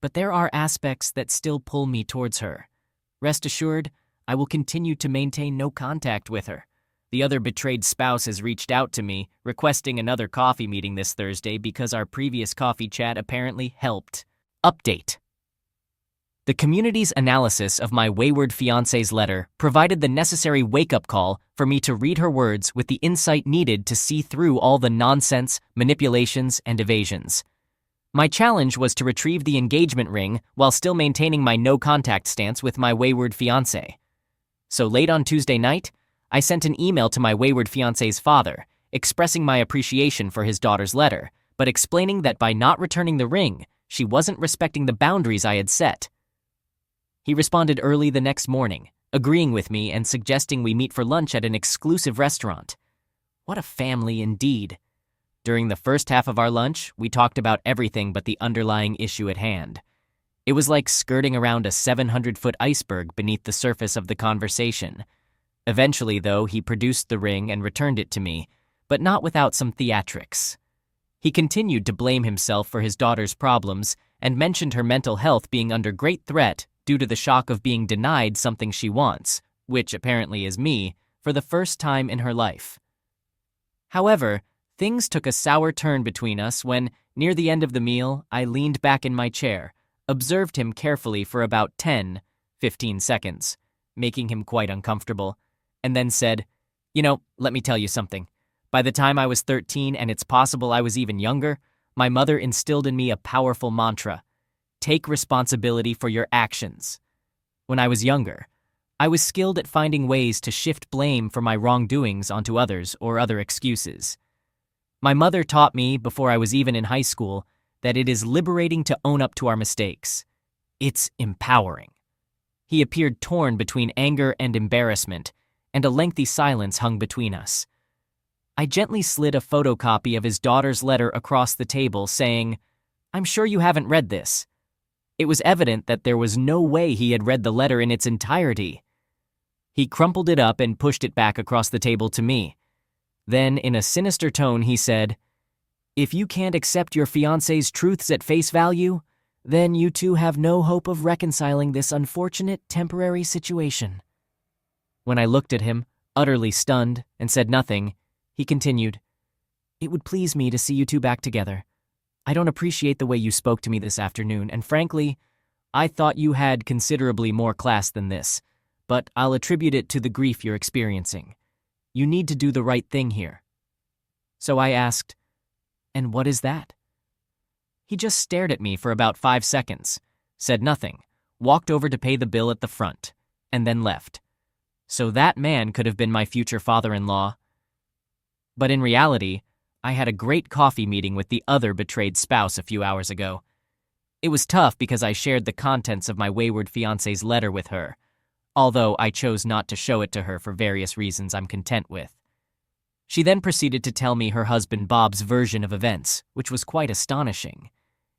But there are aspects that still pull me towards her. Rest assured, I will continue to maintain no contact with her. The other betrayed spouse has reached out to me, requesting another coffee meeting this Thursday because our previous coffee chat apparently helped. Update. The community's analysis of my wayward fiancé's letter provided the necessary wake-up call for me to read her words with the insight needed to see through all the nonsense, manipulations, and evasions. My challenge was to retrieve the engagement ring while still maintaining my no-contact stance with my wayward fiancé. So late on Tuesday night, I sent an email to my wayward fiancé's father, expressing my appreciation for his daughter's letter, but explaining that by not returning the ring, she wasn't respecting the boundaries I had set. He responded early the next morning, agreeing with me and suggesting we meet for lunch at an exclusive restaurant. What a family indeed. During the first half of our lunch, we talked about everything but the underlying issue at hand. It was like skirting around a 700-foot iceberg beneath the surface of the conversation. Eventually, though, he produced the ring and returned it to me, but not without some theatrics. He continued to blame himself for his daughter's problems and mentioned her mental health being under great threat due to the shock of being denied something she wants, which apparently is me, for the first time in her life. However, things took a sour turn between us when, near the end of the meal, I leaned back in my chair, observed him carefully for about 10-15 seconds, making him quite uncomfortable, and then said, let me tell you something. By the time I was 13, and it's possible I was even younger, my mother instilled in me a powerful mantra: take responsibility for your actions. When I was younger, I was skilled at finding ways to shift blame for my wrongdoings onto others or other excuses. My mother taught me, before I was even in high school, that it is liberating to own up to our mistakes. It's empowering. He appeared torn between anger and embarrassment, and a lengthy silence hung between us. I gently slid a photocopy of his daughter's letter across the table, saying, "I'm sure you haven't read this." It was evident that there was no way he had read the letter in its entirety. He crumpled it up and pushed it back across the table to me. Then, in a sinister tone, he said, "If you can't accept your fiancé's truths at face value, then you two have no hope of reconciling this unfortunate temporary situation." When I looked at him, utterly stunned, and said nothing, he continued, "It would please me to see you two back together. I don't appreciate the way you spoke to me this afternoon, and frankly, I thought you had considerably more class than this, but I'll attribute it to the grief you're experiencing. You need to do the right thing here." So I asked, "And what is that?" He just stared at me for about 5 seconds, said nothing, walked over to pay the bill at the front, and then left. So that man could have been my future father-in-law. But in reality, I had a great coffee meeting with the other betrayed spouse a few hours ago. It was tough because I shared the contents of my wayward fiancé's letter with her, although I chose not to show it to her for various reasons I'm content with. She then proceeded to tell me her husband Bob's version of events, which was quite astonishing.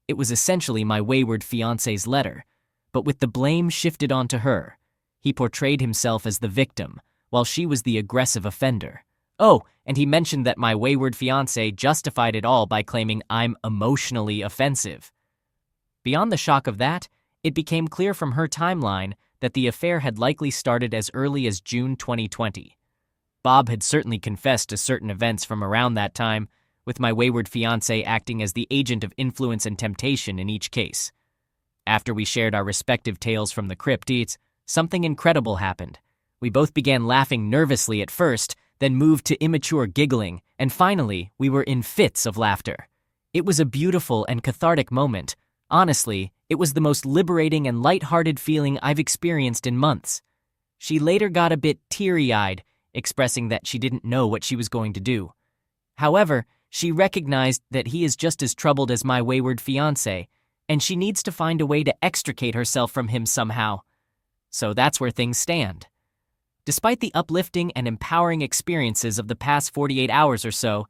It was essentially my wayward fiancé's letter, but with the blame shifted onto her. He portrayed himself as the victim, while she was the aggressive offender. Oh, and he mentioned that my wayward fiancé justified it all by claiming I'm emotionally offensive. Beyond the shock of that, it became clear from her timeline that the affair had likely started as early as June 2020. Bob had certainly confessed to certain events from around that time, with my wayward fiancé acting as the agent of influence and temptation in each case. After we shared our respective tales from the crypt, something incredible happened. We both began laughing nervously at first, then moved to immature giggling, and finally, we were in fits of laughter. It was a beautiful and cathartic moment. Honestly, it was the most liberating and light-hearted feeling I've experienced in months. She later got a bit teary-eyed, expressing that she didn't know what she was going to do. However, she recognized that he is just as troubled as my wayward fiancé, and she needs to find a way to extricate herself from him somehow. So that's where things stand. Despite the uplifting and empowering experiences of the past 48 hours or so,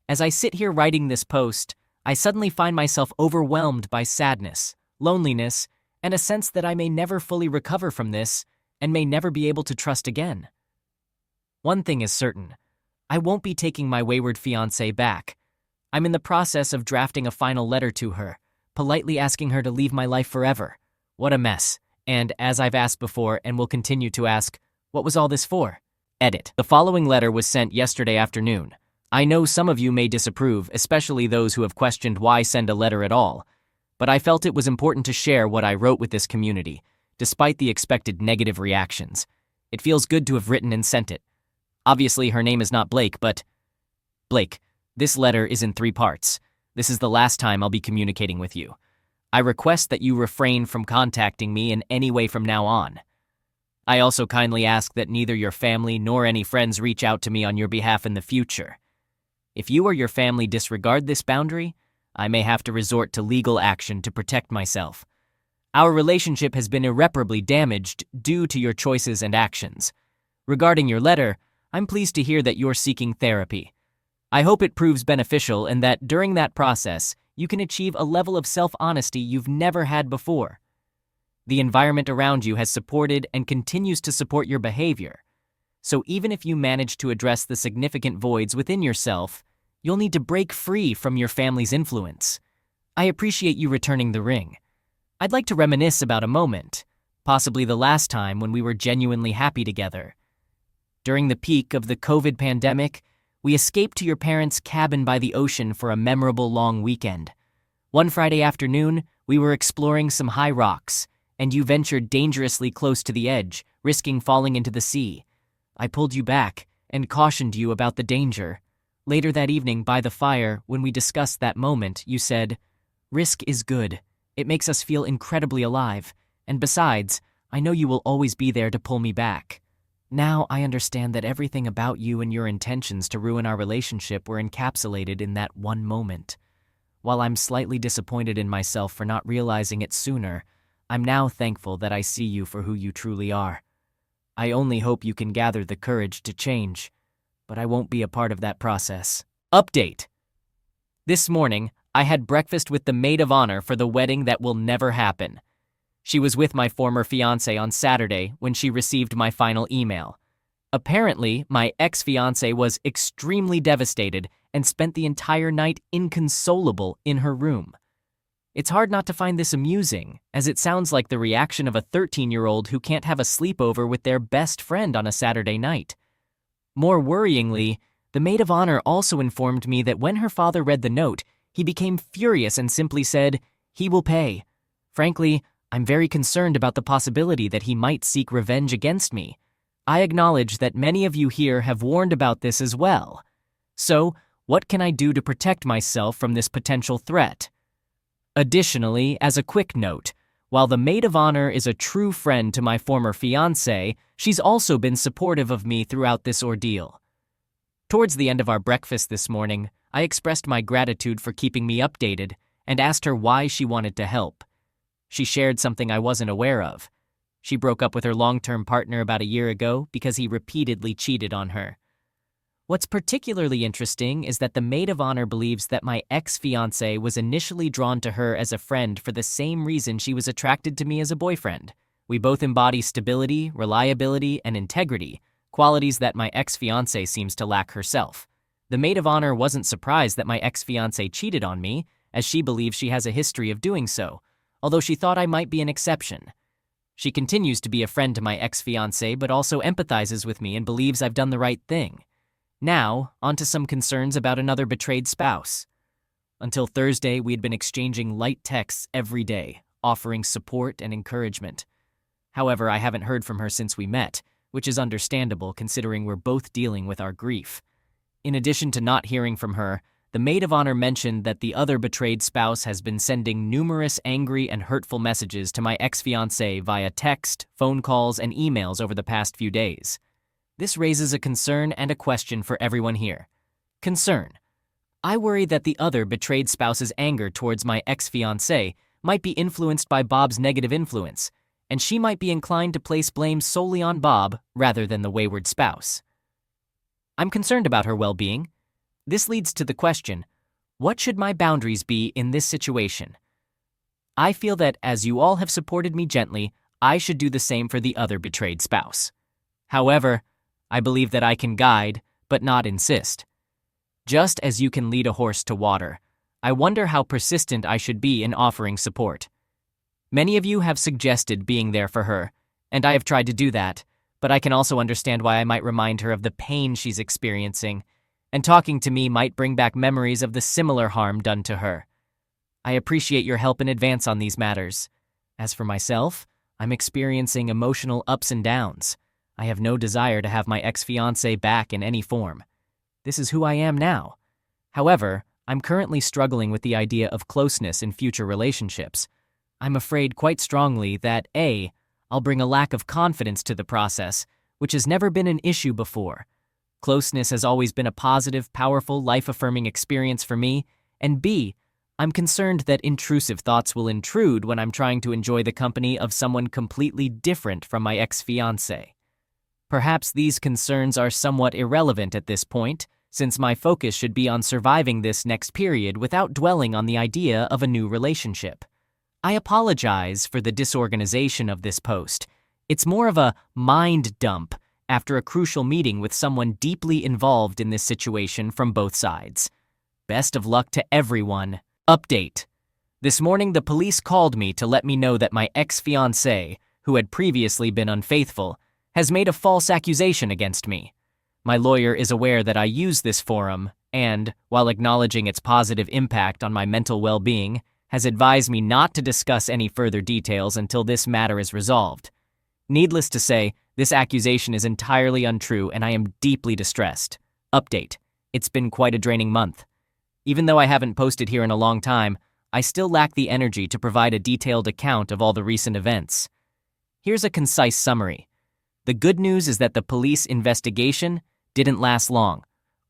as I sit here writing this post, I suddenly find myself overwhelmed by sadness, loneliness, and a sense that I may never fully recover from this and may never be able to trust again. One thing is certain, I won't be taking my wayward fiancé back. I'm in the process of drafting a final letter to her, politely asking her to leave my life forever. What a mess. And as I've asked before and will continue to ask, what was all this for? Edit. The following letter was sent yesterday afternoon. I know some of you may disapprove, especially those who have questioned why send a letter at all, but I felt it was important to share what I wrote with this community, despite the expected negative reactions. It feels good to have written and sent it. Obviously, her name is not Blake, but... Blake, this letter is in 3 parts. This is the last time I'll be communicating with you. I request that you refrain from contacting me in any way from now on. I also kindly ask that neither your family nor any friends reach out to me on your behalf in the future. If you or your family disregard this boundary, I may have to resort to legal action to protect myself. Our relationship has been irreparably damaged due to your choices and actions. Regarding your letter, I'm pleased to hear that you're seeking therapy. I hope it proves beneficial and that during that process, you can achieve a level of self-honesty you've never had before. The environment around you has supported and continues to support your behavior. So even if you manage to address the significant voids within yourself, you'll need to break free from your family's influence. I appreciate you returning the ring. I'd like to reminisce about a moment, possibly the last time when we were genuinely happy together. During the peak of the COVID pandemic, we escaped to your parents' cabin by the ocean for a memorable long weekend. One Friday afternoon, we were exploring some high rocks, and you ventured dangerously close to the edge, risking falling into the sea. I pulled you back and cautioned you about the danger. Later that evening, by the fire, when we discussed that moment, you said, "Risk is good. It makes us feel incredibly alive. And besides, I know you will always be there to pull me back." Now I understand that everything about you and your intentions to ruin our relationship were encapsulated in that one moment. While I'm slightly disappointed in myself for not realizing it sooner, I'm now thankful that I see you for who you truly are. I only hope you can gather the courage to change, but I won't be a part of that process. Update. This morning, I had breakfast with the maid of honor for the wedding that will never happen. She was with my former fiancé on Saturday when she received my final email. Apparently, my ex-fiancé was extremely devastated and spent the entire night inconsolable in her room. It's hard not to find this amusing, as it sounds like the reaction of a 13-year-old who can't have a sleepover with their best friend on a Saturday night. More worryingly, the maid of honor also informed me that when her father read the note, he became furious and simply said, "He will pay." Frankly, I'm very concerned about the possibility that he might seek revenge against me. I acknowledge that many of you here have warned about this as well. So, what can I do to protect myself from this potential threat? Additionally, as a quick note, while the maid of honor is a true friend to my former fiancé, she's also been supportive of me throughout this ordeal. Towards the end of our breakfast this morning, I expressed my gratitude for keeping me updated and asked her why she wanted to help. She shared something I wasn't aware of. She broke up with her long-term partner about a year ago because he repeatedly cheated on her. What's particularly interesting is that the maid of honor believes that my ex-fiancé was initially drawn to her as a friend for the same reason she was attracted to me as a boyfriend. We both embody stability, reliability, and integrity, qualities that my ex-fiancé seems to lack herself. The maid of honor wasn't surprised that my ex-fiancé cheated on me, as she believes she has a history of doing so, although she thought I might be an exception. She continues to be a friend to my ex-fiancé but also empathizes with me and believes I've done the right thing. Now, onto some concerns about another betrayed spouse. Until Thursday, we had been exchanging light texts every day, offering support and encouragement. However, I haven't heard from her since we met, which is understandable considering we're both dealing with our grief. In addition to not hearing from her, the maid of honor mentioned that the other betrayed spouse has been sending numerous angry and hurtful messages to my ex-fiancé via text, phone calls, and emails over the past few days. This raises a concern and a question for everyone here. Concern. I worry that the other betrayed spouse's anger towards my ex-fiancé might be influenced by Bob's negative influence, and she might be inclined to place blame solely on Bob rather than the wayward spouse. I'm concerned about her well-being. This leads to the question, what should my boundaries be in this situation? I feel that as you all have supported me gently, I should do the same for the other betrayed spouse. However, I believe that I can guide, but not insist. Just as you can lead a horse to water, I wonder how persistent I should be in offering support. Many of you have suggested being there for her, and I have tried to do that, but I can also understand why I might remind her of the pain she's experiencing, and talking to me might bring back memories of the similar harm done to her. I appreciate your help in advance on these matters. As for myself, I'm experiencing emotional ups and downs. I have no desire to have my ex-fiancé back in any form. This is who I am now. However, I'm currently struggling with the idea of closeness in future relationships. I'm afraid quite strongly that A, I'll bring a lack of confidence to the process, which has never been an issue before. Closeness has always been a positive, powerful, life-affirming experience for me, and B, I'm concerned that intrusive thoughts will intrude when I'm trying to enjoy the company of someone completely different from my ex-fiancé. Perhaps these concerns are somewhat irrelevant at this point, since my focus should be on surviving this next period without dwelling on the idea of a new relationship. I apologize for the disorganization of this post. It's more of a mind dump after a crucial meeting with someone deeply involved in this situation from both sides. Best of luck to everyone. Update. This morning, the police called me to let me know that my ex-fiancé, who had previously been unfaithful, has made a false accusation against me. My lawyer is aware that I use this forum and, while acknowledging its positive impact on my mental well-being, has advised me not to discuss any further details until this matter is resolved. Needless to say, this accusation is entirely untrue and I am deeply distressed. Update. It's been quite a draining month. Even though I haven't posted here in a long time, I still lack the energy to provide a detailed account of all the recent events. Here's a concise summary. The good news is that the police investigation didn't last long,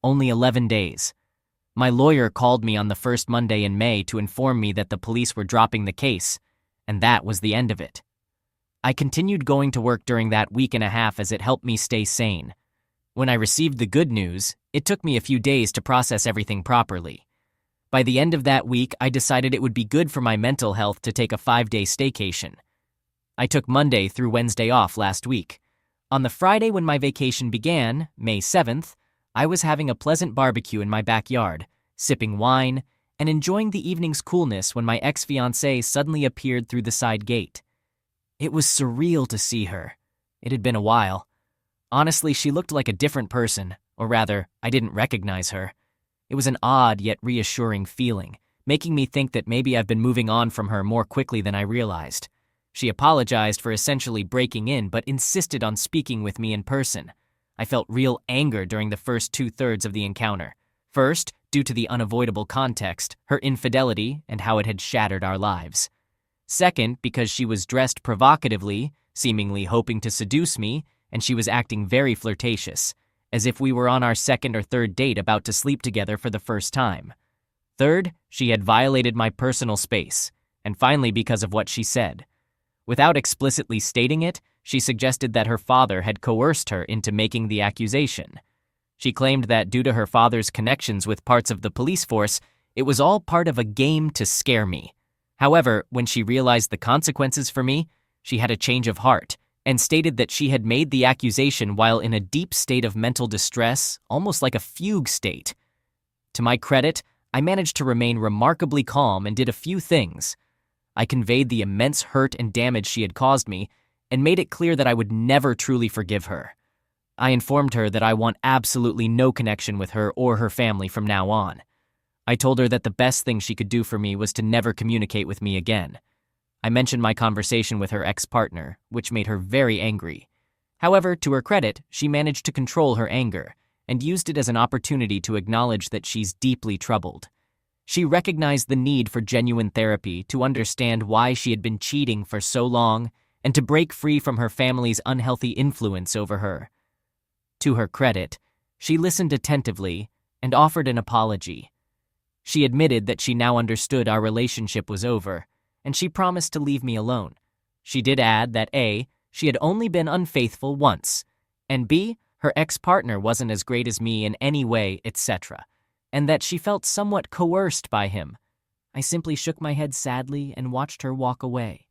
only 11 days. My lawyer called me on the first Monday in May to inform me that the police were dropping the case, and that was the end of it. I continued going to work during that week and a half as it helped me stay sane. When I received the good news, it took me a few days to process everything properly. By the end of that week, I decided it would be good for my mental health to take a 5-day staycation. I took Monday through Wednesday off last week. On the Friday when my vacation began, May 7th, I was having a pleasant barbecue in my backyard, sipping wine, and enjoying the evening's coolness when my ex-fiancée suddenly appeared through the side gate. It was surreal to see her. It had been a while. Honestly, she looked like a different person, or rather, I didn't recognize her. It was an odd yet reassuring feeling, making me think that maybe I've been moving on from her more quickly than I realized. She apologized for essentially breaking in but insisted on speaking with me in person. I felt real anger during the first 2/3 of the encounter. First, due to the unavoidable context, her infidelity and how it had shattered our lives. Second, because she was dressed provocatively, seemingly hoping to seduce me, and she was acting very flirtatious, as if we were on our second or third date about to sleep together for the first time. Third, she had violated my personal space, and finally because of what she said. Without explicitly stating it, she suggested that her father had coerced her into making the accusation. She claimed that due to her father's connections with parts of the police force, it was all part of a game to scare me. However, when she realized the consequences for me, she had a change of heart and stated that she had made the accusation while in a deep state of mental distress, almost like a fugue state. To my credit, I managed to remain remarkably calm and did a few things. I conveyed the immense hurt and damage she had caused me and made it clear that I would never truly forgive her. I informed her that I want absolutely no connection with her or her family from now on. I told her that the best thing she could do for me was to never communicate with me again. I mentioned my conversation with her ex-partner, which made her very angry. However, to her credit, she managed to control her anger and used it as an opportunity to acknowledge that she's deeply troubled. She recognized the need for genuine therapy to understand why she had been cheating for so long and to break free from her family's unhealthy influence over her. To her credit, she listened attentively and offered an apology. She admitted that she now understood our relationship was over, and she promised to leave me alone. She did add that A, she had only been unfaithful once, and B, her ex-partner wasn't as great as me in any way, etc., and that she felt somewhat coerced by him. I simply shook my head sadly and watched her walk away.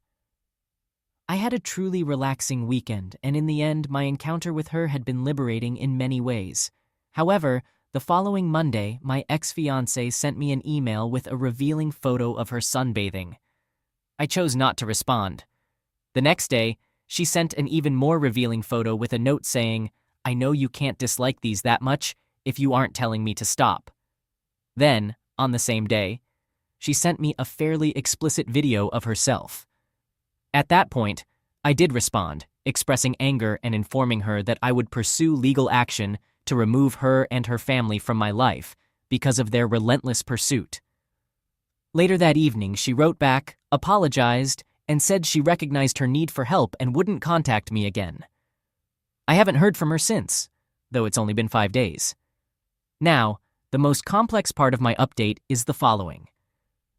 I had a truly relaxing weekend, and in the end, my encounter with her had been liberating in many ways. However, the following Monday, my ex-fiancée sent me an email with a revealing photo of her sunbathing. I chose not to respond. The next day, she sent an even more revealing photo with a note saying, "I know you can't dislike these that much if you aren't telling me to stop." Then, on the same day, she sent me a fairly explicit video of herself. At that point, I did respond, expressing anger and informing her that I would pursue legal action to remove her and her family from my life because of their relentless pursuit. Later that evening, she wrote back, apologized, and said she recognized her need for help and wouldn't contact me again. I haven't heard from her since, though it's only been 5 days. Now, the most complex part of my update is the following.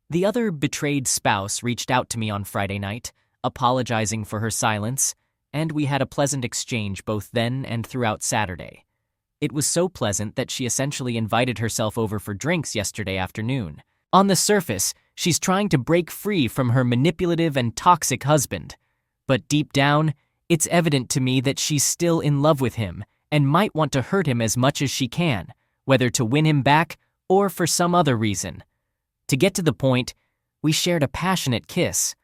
The other betrayed spouse reached out to me on Friday night, apologizing for her silence, and we had a pleasant exchange both then and throughout Saturday. It was so pleasant that she essentially invited herself over for drinks yesterday afternoon. On the surface, she's trying to break free from her manipulative and toxic husband. But deep down, it's evident to me that she's still in love with him and might want to hurt him as much as she can, whether to win him back or for some other reason. To get to the point, we shared a passionate kiss.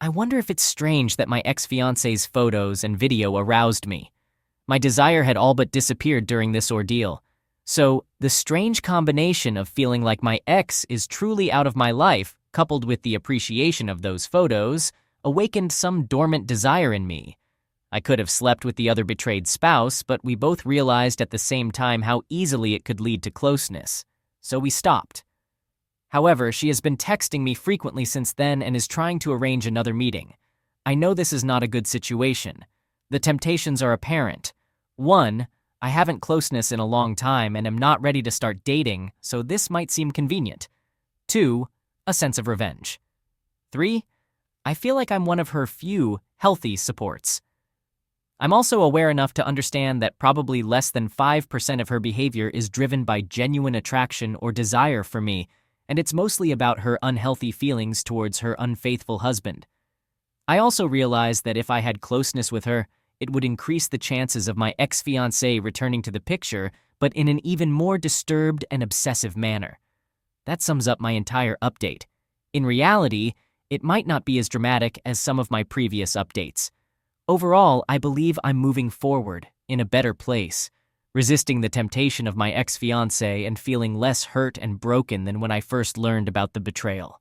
I wonder if it's strange that my ex-fiancé's photos and video aroused me. My desire had all but disappeared during this ordeal. So, the strange combination of feeling like my ex is truly out of my life, coupled with the appreciation of those photos, awakened some dormant desire in me. I could have slept with the other betrayed spouse, but we both realized at the same time how easily it could lead to closeness. So we stopped. However, she has been texting me frequently since then and is trying to arrange another meeting. I know this is not a good situation. The temptations are apparent. 1, I haven't closeness in a long time and am not ready to start dating, so this might seem convenient. 2, a sense of revenge. 3, I feel like I'm one of her few healthy supports. I'm also aware enough to understand that probably less than 5% of her behavior is driven by genuine attraction or desire for me, and it's mostly about her unhealthy feelings towards her unfaithful husband. I also realize that if I had closeness with her, it would increase the chances of my ex-fiancé returning to the picture, but in an even more disturbed and obsessive manner. That sums up my entire update. In reality, it might not be as dramatic as some of my previous updates. Overall, I believe I'm moving forward, in a better place, resisting the temptation of my ex-fiancé and feeling less hurt and broken than when I first learned about the betrayal.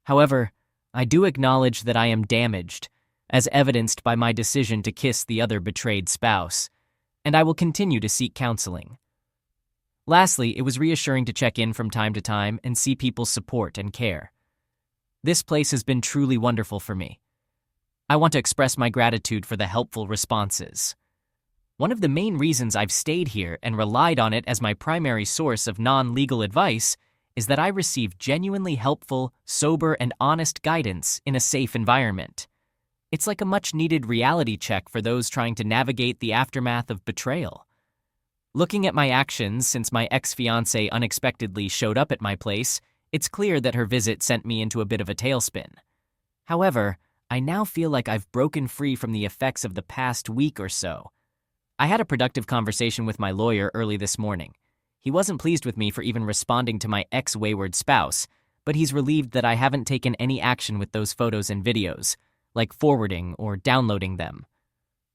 However, I do acknowledge that I am damaged, as evidenced by my decision to kiss the other betrayed spouse, and I will continue to seek counseling. Lastly, it was reassuring to check in from time to time and see people's support and care. This place has been truly wonderful for me. I want to express my gratitude for the helpful responses. One of the main reasons I've stayed here and relied on it as my primary source of non-legal advice is that I receive genuinely helpful, sober, and honest guidance in a safe environment. It's like a much-needed reality check for those trying to navigate the aftermath of betrayal. Looking at my actions since my ex-fiancé unexpectedly showed up at my place, it's clear that her visit sent me into a bit of a tailspin. However, I now feel like I've broken free from the effects of the past week or so. I had a productive conversation with my lawyer early this morning. He wasn't pleased with me for even responding to my ex-wayward spouse, but he's relieved that I haven't taken any action with those photos and videos, like forwarding or downloading them.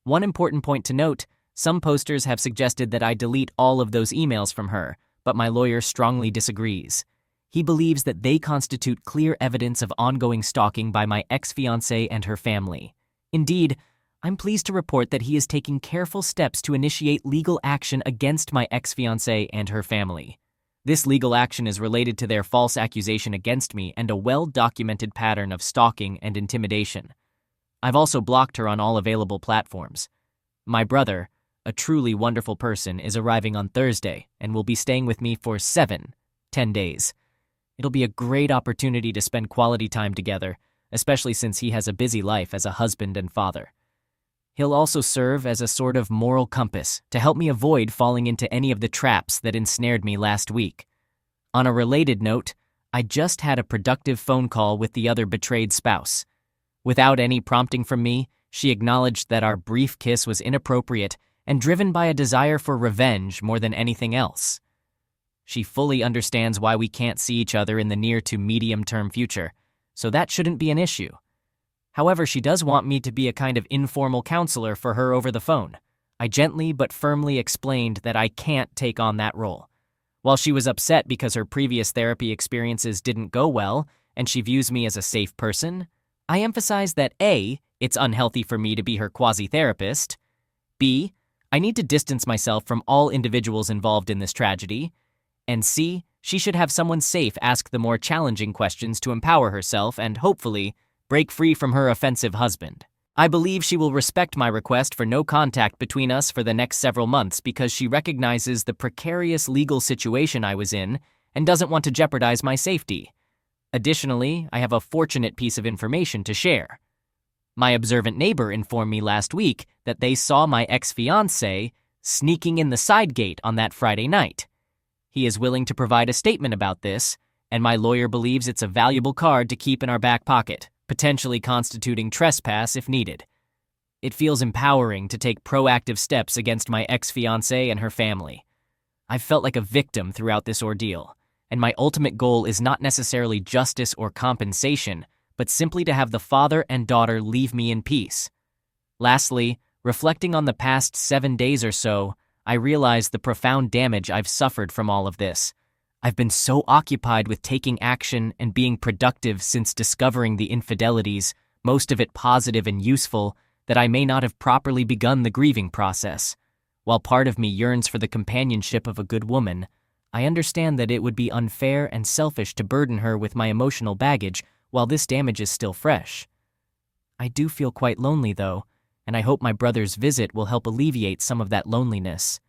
One important point to note, some posters have suggested that I delete all of those emails from her, but my lawyer strongly disagrees. He believes that they constitute clear evidence of ongoing stalking by my ex-fiancée and her family. Indeed, I'm pleased to report that he is taking careful steps to initiate legal action against my ex-fiancée and her family. This legal action is related to their false accusation against me and a well-documented pattern of stalking and intimidation. I've also blocked her on all available platforms. My brother, a truly wonderful person, is arriving on Thursday and will be staying with me for 10 days. It'll be a great opportunity to spend quality time together, especially since he has a busy life as a husband and father. He'll also serve as a sort of moral compass to help me avoid falling into any of the traps that ensnared me last week. On a related note, I just had a productive phone call with the other betrayed spouse. Without any prompting from me, she acknowledged that our brief kiss was inappropriate and driven by a desire for revenge more than anything else. She fully understands why we can't see each other in the near to medium-term future, so that shouldn't be an issue. However, she does want me to be a kind of informal counselor for her over the phone. I gently but firmly explained that I can't take on that role. While she was upset because her previous therapy experiences didn't go well and she views me as a safe person, I emphasized that A, it's unhealthy for me to be her quasi-therapist, B, I need to distance myself from all individuals involved in this tragedy, and C, she should have someone safe ask the more challenging questions to empower herself and, hopefully, break free from her offensive husband. I believe she will respect my request for no contact between us for the next several months because she recognizes the precarious legal situation I was in and doesn't want to jeopardize my safety. Additionally, I have a fortunate piece of information to share. My observant neighbor informed me last week that they saw my ex-fiancé sneaking in the side gate on that Friday night. He is willing to provide a statement about this, and my lawyer believes it's a valuable card to keep in our back pocket, potentially constituting trespass if needed. It feels empowering to take proactive steps against my ex-fiancée and her family. I've felt like a victim throughout this ordeal, and my ultimate goal is not necessarily justice or compensation, but simply to have the father and daughter leave me in peace. Lastly, reflecting on the past 7 days or so, I realize the profound damage I've suffered from all of this. I've been so occupied with taking action and being productive since discovering the infidelities, most of it positive and useful, that I may not have properly begun the grieving process. While part of me yearns for the companionship of a good woman, I understand that it would be unfair and selfish to burden her with my emotional baggage while this damage is still fresh. I do feel quite lonely, though, and I hope my brother's visit will help alleviate some of that loneliness.